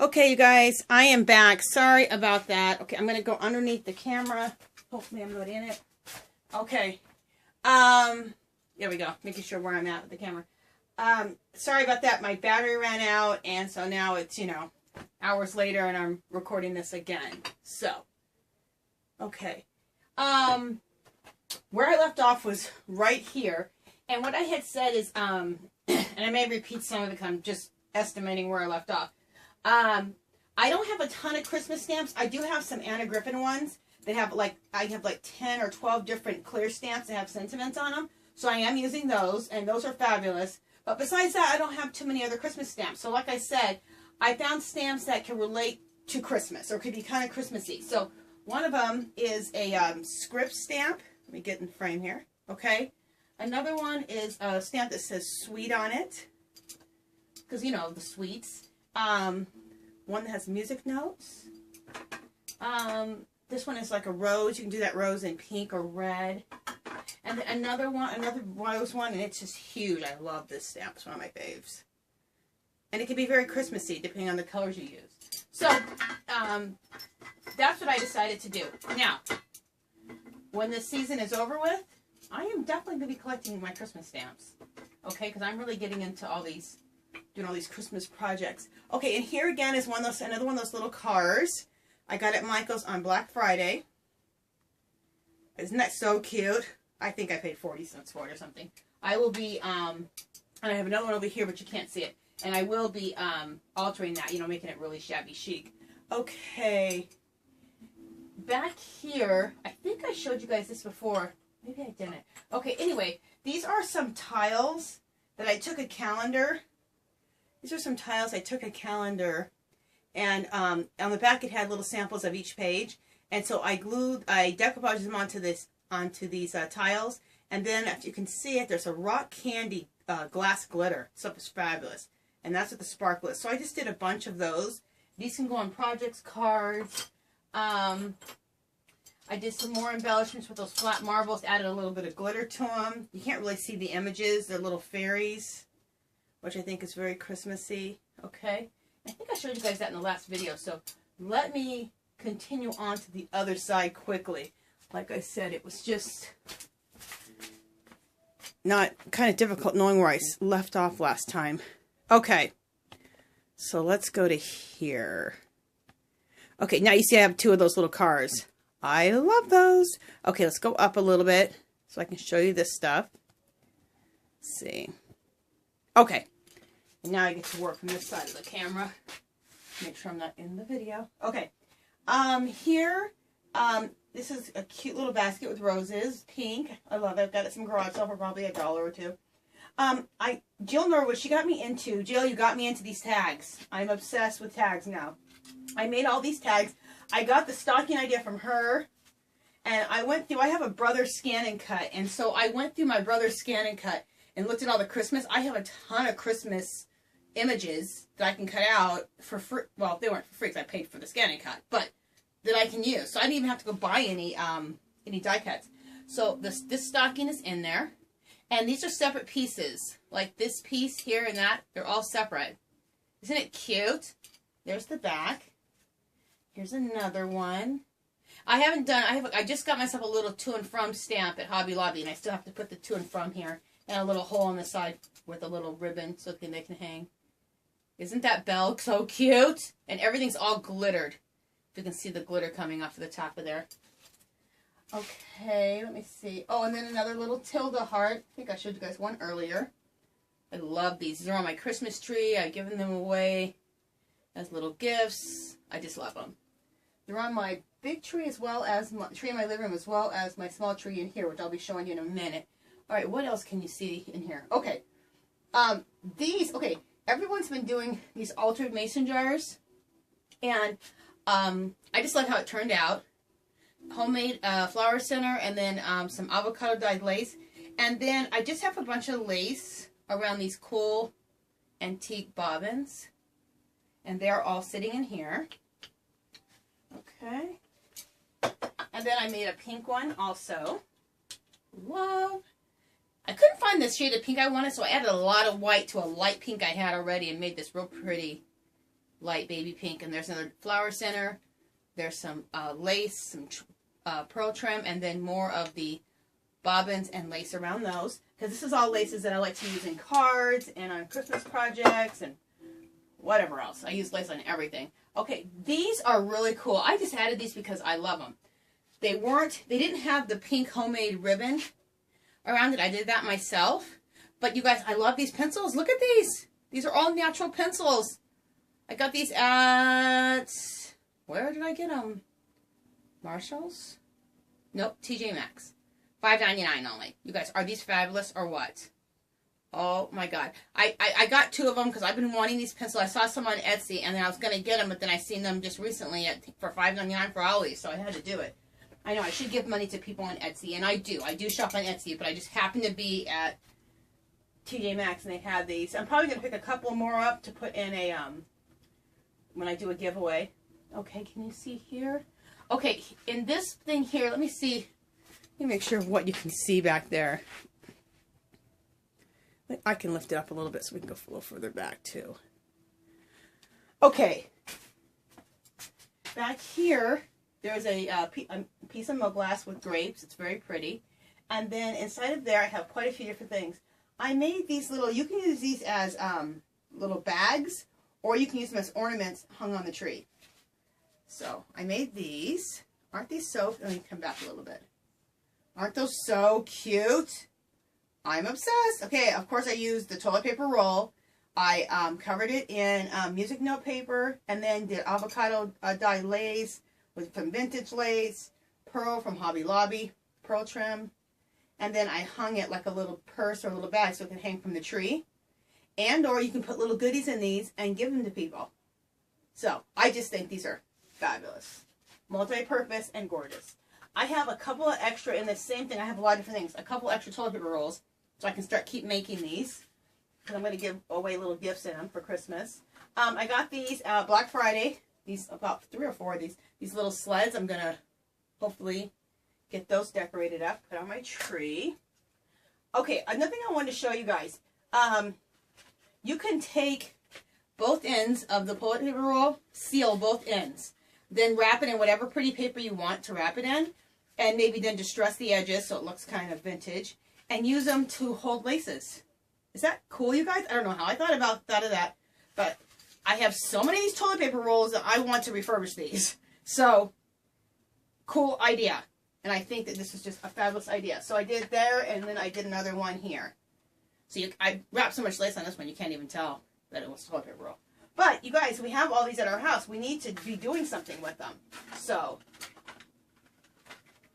Okay, you guys, I am back. Sorry about that. Okay, I'm going to go underneath the camera. Hopefully I'm not in it. Okay. There we go. Making sure where I'm at with the camera. Sorry about that. My battery ran out, and so now it's, hours later, and I'm recording this again. So, okay. Where I left off was right here. And what I had said is, and I may repeat some of it because I'm just estimating where I left off. I don't have a ton of Christmas stamps. I do have some Anna Griffin ones that have I have like 10 or 12 different clear stamps that have sentiments on them. So I am using those, and those are fabulous. But besides that, I don't have too many other Christmas stamps. So like I said, I found stamps that can relate to Christmas or could be kind of Christmassy. So one of them is a script stamp. Let me get in frame here. Okay. Another one is a stamp that says sweet on it. Because, the sweets. One that has music notes. This one is like a rose. You can do that rose in pink or red. And then another rose one, and it's just huge. I love this stamp. It's one of my faves. And it can be very Christmassy, depending on the colors you use. So, that's what I decided to do. Now, when this season is over with, I am definitely going to be collecting my Christmas stamps. Okay, because I'm really getting into doing all these Christmas projects. Okay, and here again is another one of those little cars. I got at Michael's on Black Friday. Isn't that so cute? I think I paid 40 cents for it or something. I will be, and I have another one over here, but you can't see it. And I will be altering that, making it really shabby chic. Okay. Back here, I think I showed you guys this before. Maybe I didn't. Okay, anyway, these are some tiles that I took a calendar. These are some tiles I took a calendar, and on the back it had little samples of each page. And so I decoupaged them onto these tiles, and then if you can see it, there's a rock candy glass glitter. Stuff is fabulous, and that's what the sparkle is. So I just did a bunch of those. These can go on projects, cards. I did some more embellishments with those flat marbles, added a little bit of glitter to them. You can't really see the images. They're little fairies, which I think is very Christmassy. Okay, I think I showed you guys that in the last video, so let me continue on to the other side quickly. Like I said, it was just not kind of difficult knowing where I left off last time. Okay, so let's go to here. Okay, now you see I have two of those little cars. I love those. Okay, let's go up a little bit so I can show you this stuff. Let's see. Okay, and now I get to work from this side of the camera. Make sure I'm not in the video. Okay, here, this is a cute little basket with roses, pink. I love it. I've got it some garage sale for probably $1 or $2. Jill Norwood, Jill, you got me into these tags. I'm obsessed with tags now. I made all these tags. I got the stocking idea from her, and I have a brother scan and cut, and so I went through my brother's scan and cut and looked at all the Christmas. I have a ton of Christmas images that I can cut out for free. Well, they weren't for free because I paid for the scan and cut, but that I can use. So I didn't even have to go buy any die cuts. So this stocking is in there, and these are separate pieces. Like this piece here and that, they're all separate. Isn't it cute? There's the back. Here's another one. I just got myself a little to and from stamp at Hobby Lobby, and I still have to put the to and from here, and a little hole on the side with a little ribbon so they can hang. Isn't that bell so cute? And everything's all glittered. If you can see the glitter coming off of the top of there. Okay, let me see. Oh, and then another little Tilda heart. I think I showed you guys one earlier. I love these. These are on my Christmas tree. I've given them away as little gifts. I just love them. They're on my big tree as well as my tree in my living room, as well as my small tree in here, which I'll be showing you in a minute. All right, what else can you see in here? Okay, everyone's been doing these altered mason jars, and I just like how it turned out. Homemade flower center, and then some avocado dyed lace, and then I just have a bunch of lace around these cool antique bobbins, and they're all sitting in here. Okay, and then I made a pink one also. Love. I couldn't find the shade of pink I wanted, so I added a lot of white to a light pink I had already and made this real pretty light baby pink, and there's another flower center. There's some lace, some pearl trim, and then more of the bobbins and lace around those. Because this is all laces that I like to use in cards and on Christmas projects and whatever else. I use lace on everything. Okay, these are really cool. I just added these because I love them. They didn't have the pink homemade ribbon around it. I did that myself. But you guys, I love these pencils. Look at these. These are all natural pencils. I got these at, where did I get them? Marshall's? Nope, TJ Maxx. $5.99 only. You guys, are these fabulous or what? Oh my God. I got 2 of them because I've been wanting these pencils. I saw some on Etsy and then I was going to get them, but then I seen them just recently for $5.99 for Ollie's, so I had to do it. I know I should give money to people on Etsy, and I do. I do shop on Etsy, but I just happened to be at TJ Maxx and they had these. I'm probably going to pick a couple more up to put in a, when I do a giveaway. Okay, can you see here? Okay, in this thing here, let me see. Let me make sure what you can see back there. I can lift it up a little bit so we can go a little further back too. Okay. Back here, there's a piece of milk glass with grapes. It's very pretty. And then inside of there, I have quite a few different things. I made these little, you can use these as little bags, or you can use them as ornaments hung on the tree. So I made these. Aren't these so, let me come back a little bit. Aren't those so cute? I'm obsessed. Okay, of course I used the toilet paper roll. I covered it in music note paper, and then did avocado dye lace with some vintage lace, pearl from Hobby Lobby, pearl trim, and then I hung it like a little purse or a little bag so it can hang from the tree. And or you can put little goodies in these and give them to people. So I just think these are fabulous, multi-purpose and gorgeous. I have a couple of extra in the same thing. I have a lot of different things. A couple extra toilet paper rolls, so I can keep making these. Because I'm going to give away little gifts in them for Christmas. I got these Black Friday. These, about 3 or 4 of these little sleds. I'm going to hopefully get those decorated up, put on my tree. Okay, another thing I wanted to show you guys. You can take both ends of the toilet paper roll, seal both ends, then wrap it in whatever pretty paper you want to wrap it in, and maybe then distress the edges so it looks kind of vintage, and use them to hold laces. Is that cool, you guys? I don't know how I thought of that, but I have so many of these toilet paper rolls that I want to refurbish these. So, cool idea. And I think that this is just a fabulous idea. So I did there, and then I did another one here. So I wrapped so much lace on this one, you can't even tell that it was toilet paper roll. But, you guys, we have all these at our house. We need to be doing something with them. So,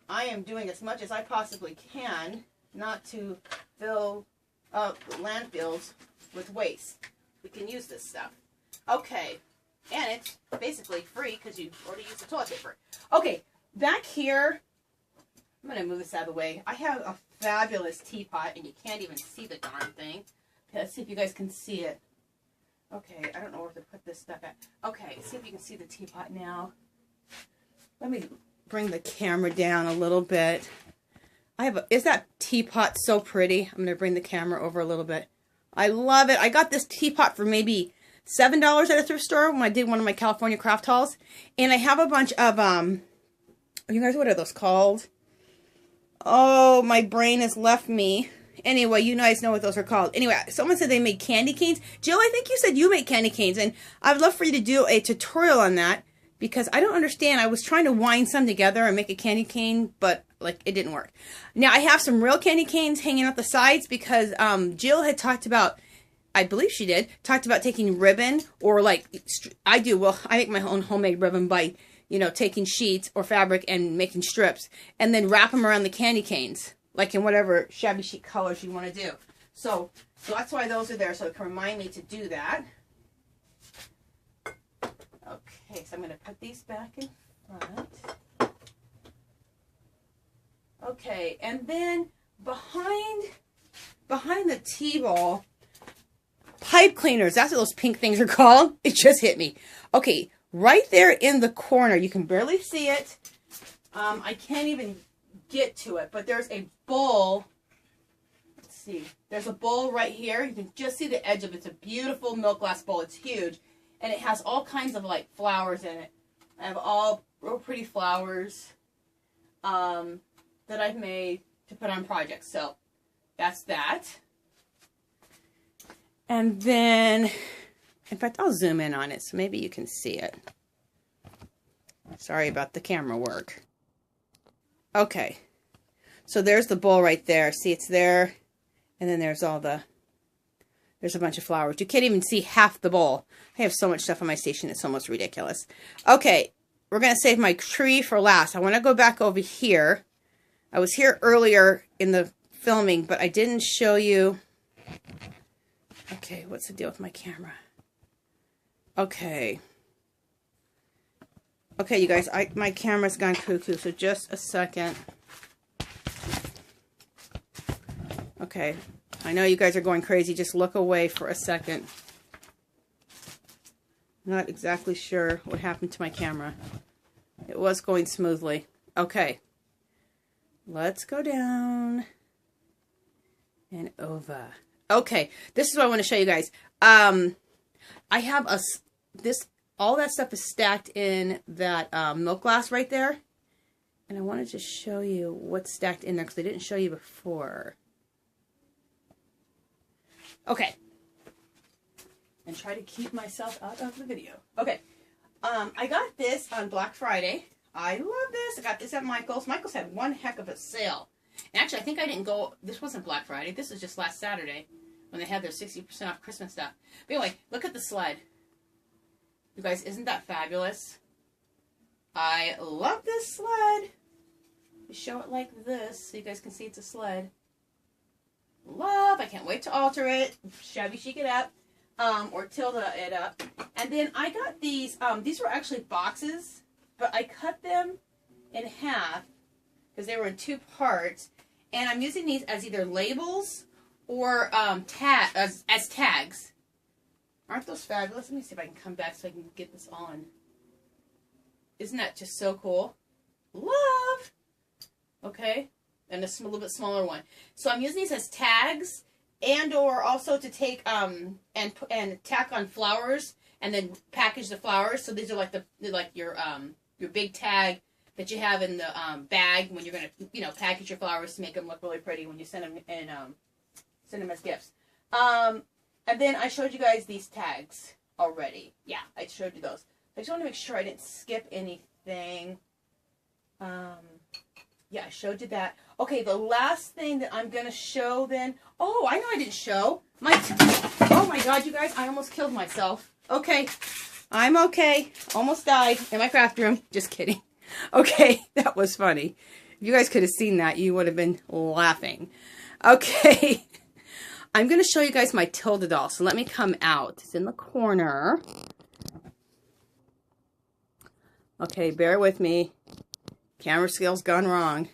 I am doing as much as I possibly can not to fill up landfills with waste. We can use this stuff. Okay. And it's basically free because you already used the toilet paper. Okay. Back here, I'm going to move this out of the way. I have a fabulous teapot, and you can't even see the darn thing. Okay, let's see if you guys can see it. Okay, I don't know where to put this stuff at. Okay, see if you can see the teapot now. Let me bring the camera down a little bit. Is that teapot so pretty? I'm going to bring the camera over a little bit. I love it. I got this teapot for maybe $7 at a thrift store when I did one of my California craft hauls. And I have a bunch of, you guys, what are those called? Oh, my brain has left me. Anyway, you guys know what those are called. Anyway, someone said they made candy canes. Jill, I think you said you make candy canes. And I'd love for you to do a tutorial on that. Because I don't understand. I was trying to wind some together and make a candy cane, but like it didn't work. Now I have some real candy canes hanging out the sides because Jill had talked about, I believe she did, talked about taking ribbon or like I do. Well, I make my own homemade ribbon by, you know, taking sheets or fabric and making strips and then wrap them around the candy canes, like in whatever shabby chic colors you want to do. So that's why those are there, so it can remind me to do that. Okay, so I'm going to put these back in front. Okay, and then behind the T-ball, pipe cleaners. That's what those pink things are called. It just hit me. Okay, right there in the corner. You can barely see it. I can't even get to it, but there's a bowl. Let's see. There's a bowl right here. You can just see the edge of it. It's a beautiful milk glass bowl. It's huge. And it has all kinds of like flowers in it. I have all real pretty flowers that I've made to put on projects. So that's that. And then, in fact, I'll zoom in on it so maybe you can see it. Sorry about the camera work. Okay. So there's the bowl right there. See, it's there. And then there's all the, there's a bunch of flowers. You can't even see half the bowl. I have so much stuff on my station, it's almost ridiculous. Okay, we're going to save my tree for last. I want to go back over here. I was here earlier in the filming, but I didn't show you. Okay, what's the deal with my camera? Okay. Okay, you guys, my camera's gone cuckoo, so just a second. Okay, I know you guys are going crazy. Just look away for a second. Not exactly sure what happened to my camera. It was going smoothly. Okay. Let's go down and over. Okay, this is what I want to show you guys. I have all that stuff is stacked in that milk glass right there. And I wanted to show you what's stacked in there because I didn't show you before. Okay. And try to keep myself out of the video. Okay. I got this on Black Friday. I love this. I got this at Michael's. Michael's had one heck of a sale. And actually, I think I didn't go. This wasn't Black Friday. This was just last Saturday when they had their 60% off Christmas stuff. But anyway, look at the sled. You guys, isn't that fabulous? I love this sled. You show it like this so you guys can see it's a sled. Love. I can't wait to alter it. Shabby chic it up. Or tilde it up. And then I got these. These were actually boxes, but I cut them in half because they were in 2 parts. And I'm using these as either labels or as tags. Aren't those fabulous? Let me see if I can come back so I can get this on. Isn't that just so cool? Love! Okay. And a little bit smaller one. So I'm using these as tags and or also to take and tack on flowers and then package the flowers. So these are like your big tag that you have in the bag when you're gonna package your flowers to make them look really pretty when you send them and send them as gifts. And then I showed you guys these tags already. Yeah, I showed you those. I just want to make sure I didn't skip anything. Yeah, I showed you that. Okay, the last thing that I'm going to show then. Oh, I know I didn't show. Oh my God, you guys, I almost killed myself. Okay, I'm okay. Almost died in my craft room. Just kidding. Okay, that was funny. If you guys could have seen that, you would have been laughing. Okay. I'm going to show you guys my Tilda doll. So let me come out. It's in the corner. Okay, bear with me. Camera skills gone wrong.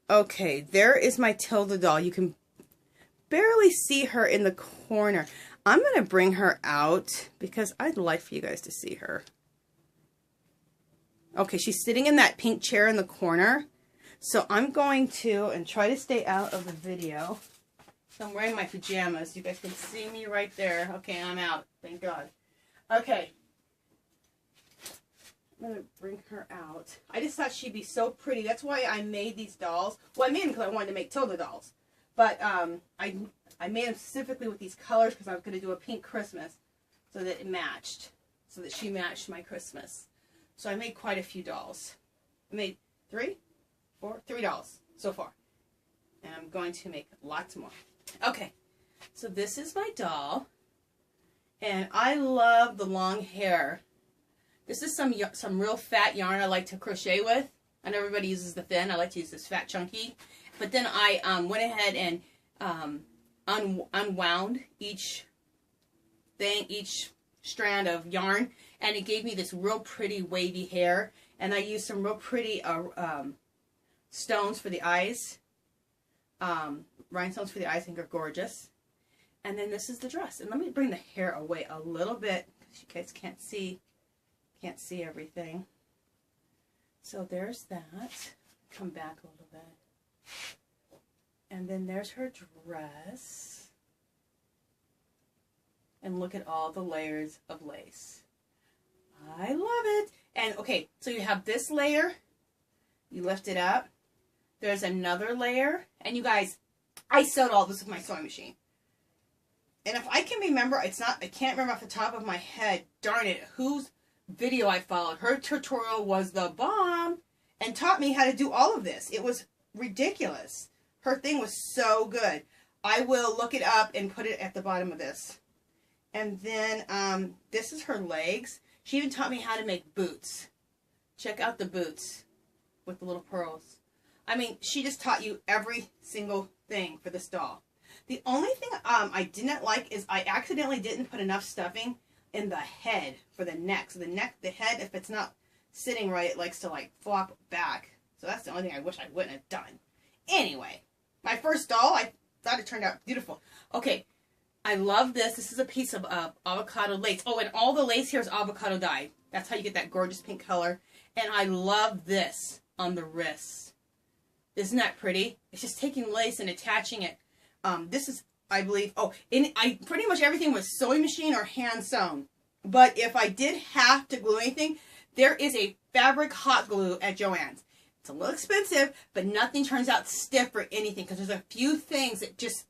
Okay, there is my Tilda doll. You can barely see her in the corner. I'm going to bring her out because I'd like for you guys to see her. Okay, she's sitting in that pink chair in the corner. So I'm going to, and try to stay out of the video. So I'm wearing my pajamas. You guys can see me right there. Okay, I'm out. Thank God. Okay. I'm going to bring her out. I just thought she'd be so pretty. That's why I made these dolls. Well, I made them because I wanted to make Tilda dolls. But I made them specifically with these colors because I was going to do a pink Christmas so that it matched. So that she matched my Christmas. So I made quite a few dolls. I made 3 dolls so far. And I'm going to make lots more. Okay, so this is my doll, and I love the long hair. This is some real fat yarn I like to crochet with. I know everybody uses the thin. I like to use this fat chunky. But then I went ahead and unwound each strand of yarn, and it gave me this real pretty wavy hair. And I used some real pretty stones for the eyes. Rhinestones for the eyes. I think are gorgeous. And then this is the dress. And let me bring the hair away a little bit because you guys can't see everything. So there's that. Come back a little bit. And then there's her dress. And look at all the layers of lace. I love it. And okay, so you have this layer. You lift it up. There's another layer. And you guys, I sewed all this with my sewing machine. And if I can remember, I can't remember off the top of my head, darn it, whose video I followed. Her tutorial was the bomb and taught me how to do all of this. It was ridiculous. Her thing was so good. I will look it up and put it at the bottom of this. And then this is her legs. She even taught me how to make boots. Check out the boots with the little pearls. I mean, she just taught you every single thing for this doll. The only thing I didn't like is I accidentally didn't put enough stuffing in the head for the neck. So the head, if it's not sitting right, it likes to like flop back. So that's the only thing I wish I wouldn't have done. Anyway, my first doll, I thought it turned out beautiful. Okay, I love this. This is a piece of avocado lace. Oh, and all the lace here is avocado dye. That's how you get that gorgeous pink color. And I love this on the wrists. Isn't that pretty? It's just taking lace and attaching it. This is, I believe, pretty much everything was sewing machine or hand sewn. But if I did have to glue anything, there is a fabric hot glue at Joann's. It's a little expensive, but nothing turns out stiff or anything because there's a few things that just,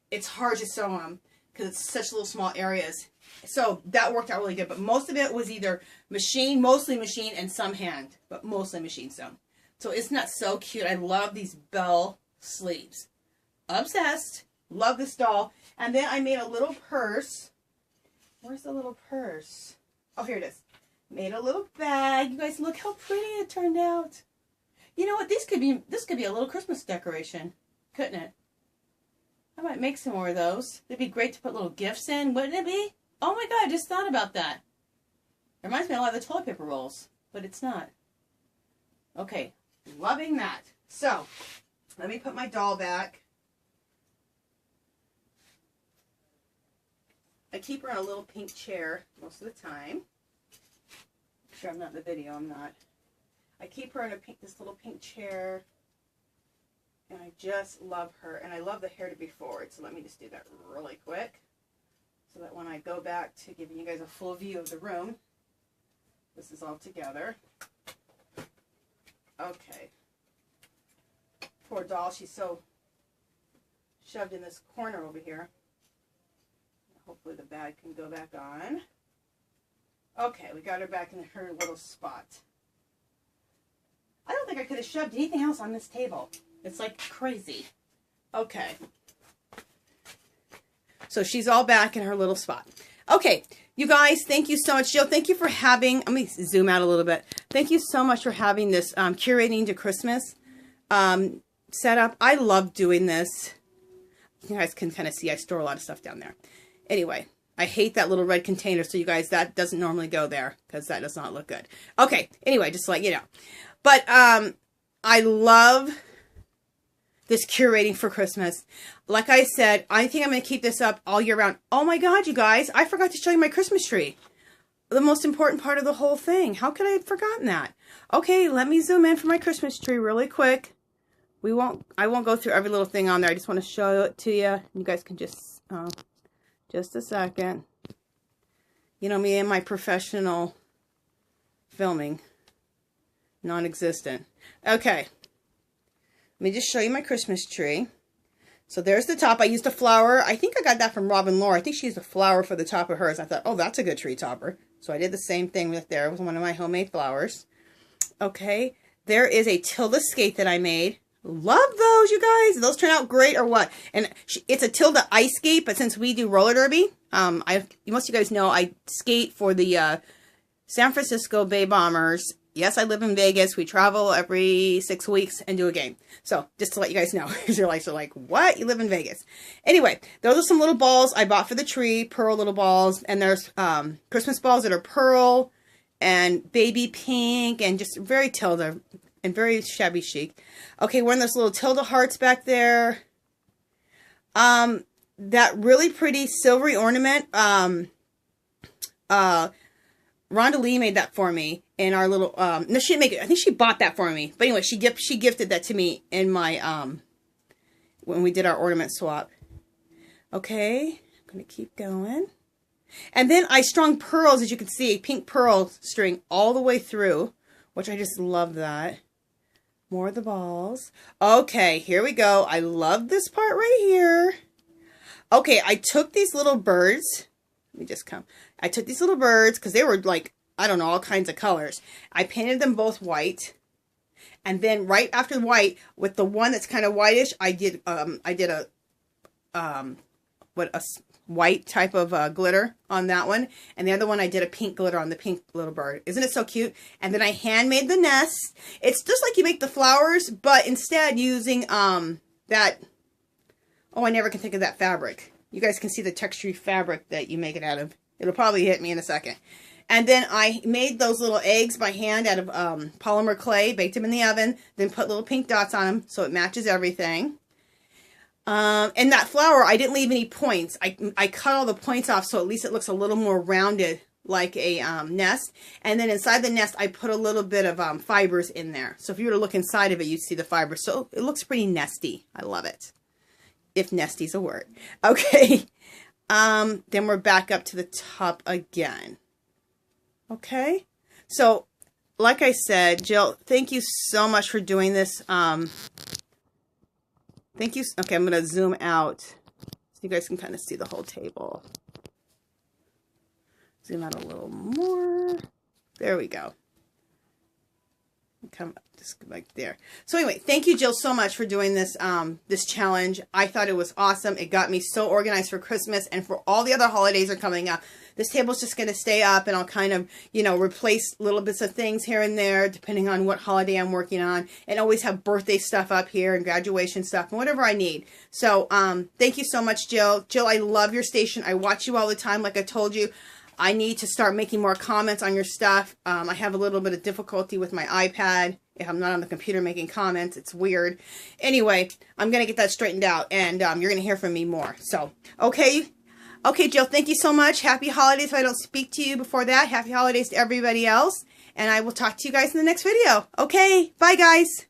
it's hard to sew them because it's such little small areas. So that worked out really good. But most of it was either machine, mostly machine, and some hand, but mostly machine sewn. So isn't that so cute? I love these bell sleeves. Obsessed. Love this doll. And then I made a little purse. Where's the little purse? Oh, here it is. Made a little bag. You guys, look how pretty it turned out. You know what? This could be a little Christmas decoration, couldn't it? I might make some more of those. It'd be great to put little gifts in, wouldn't it be? Oh my God, I just thought about that. It reminds me a lot of the toilet paper rolls, but it's not. Okay, loving that. So, let me put my doll back. I keep her in a little pink chair most of the time. Sure, I'm not in the video, I'm not. I keep her in this little pink chair, and I just love her, and I love the hair to be forward, so let me just do that really quick, so that when I go back to giving you guys a full view of the room, this is all together. Okay. Poor doll, she's so shoved in this corner over here. Hopefully the bag can go back on. Okay, we got her back in her little spot. I don't think I could have shoved anything else on this table. It's like crazy. Okay. So she's all back in her little spot. Okay, you guys, thank you so much. Jill, thank you for having, let me zoom out a little bit. Thank you so much for having this Curating to Christmas setup. I love doing this. You guys can kind of see I store a lot of stuff down there. Anyway, I hate that little red container, so you guys, that doesn't normally go there because that does not look good. Okay, anyway, just to let you know. But I love this curating for Christmas. Like I said, I think I'm going to keep this up all year round. Oh my God, you guys, I forgot to show you my Christmas tree. The most important part of the whole thing. How could I have forgotten that? Okay, let me zoom in for my Christmas tree really quick. I won't go through every little thing on there. I just want to show it to you. You guys can just a second. You know me and my professional filming. Non-existent. Okay. Let me just show you my Christmas tree. So there's the top. I used a flower. I think I got that from Robin Laura. I think she used a flower for the top of hers. I thought, oh, that's a good tree topper. So I did the same thing with there. It was one of my homemade flowers. Okay. There is a Tilda skate that I made. Love those, you guys. Those turn out great or what? And it's a Tilda ice skate, but since we do roller derby, most of you guys know I skate for the San Francisco Bay Bombers. Yes, I live in Vegas. We travel every 6 weeks and do a game. So, just to let you guys know, because your lives are like, what? You live in Vegas. Anyway, those are some little balls I bought for the tree, pearl little balls. And there's Christmas balls that are pearl and baby pink and just very Tilda and very shabby chic. Okay, one of those little Tilda hearts back there. That really pretty silvery ornament. Rhonda Lee made that for me in our little, no, she didn't make it. I think she bought that for me. But anyway, she gifted that to me in my, when we did our ornament swap. Okay, I'm going to keep going. And then I strung pearls, as you can see, pink pearl string all the way through, which I just love that. More of the balls. Okay, here we go. I love this part right here. Okay, I took these little birds. Let me just come. I took these little birds because they were like, I don't know, all kinds of colors. I painted them both white. And then right after white, with the one that's kind of whitish, I did a white type of glitter on that one, and the other one I did a pink glitter on the pink little bird. Isn't it so cute? And then I handmade the nest. It's just like you make the flowers, but instead using that, oh, I never can think of that fabric. You guys can see the textured fabric that you make it out of. It'll probably hit me in a second. And then I made those little eggs by hand out of polymer clay, baked them in the oven, then put little pink dots on them so it matches everything. And that flower, I didn't leave any points. I cut all the points off so at least it looks a little more rounded like a nest. And then inside the nest, I put a little bit of fibers in there. So if you were to look inside of it, you'd see the fibers. So it looks pretty nesty. I love it. If nesty's a word. Okay. Then we're back up to the top again. Okay. So like I said, Jill, thank you so much for doing this. Thank you. Okay, I'm going to zoom out so you guys can kind of see the whole table. Zoom out a little more. There we go. Come just like there. So anyway, thank you, Jill, so much for doing this this challenge. I thought it was awesome. It got me so organized for Christmas and for all the other holidays are coming up. This table's just going to stay up, and I'll kind of, you know, replace little bits of things here and there depending on what holiday I'm working on, and always have birthday stuff up here and graduation stuff and whatever I need. So thank you so much, Jill. Jill, I love your station. I watch you all the time. Like I told you, I need to start making more comments on your stuff. I have a little bit of difficulty with my iPad. If I'm not on the computer making comments, it's weird. Anyway, I'm going to get that straightened out, and you're going to hear from me more. So, okay. Okay, Jill, thank you so much. Happy holidays. If I don't speak to you before that, happy holidays to everybody else. And I will talk to you guys in the next video. Okay, bye, guys.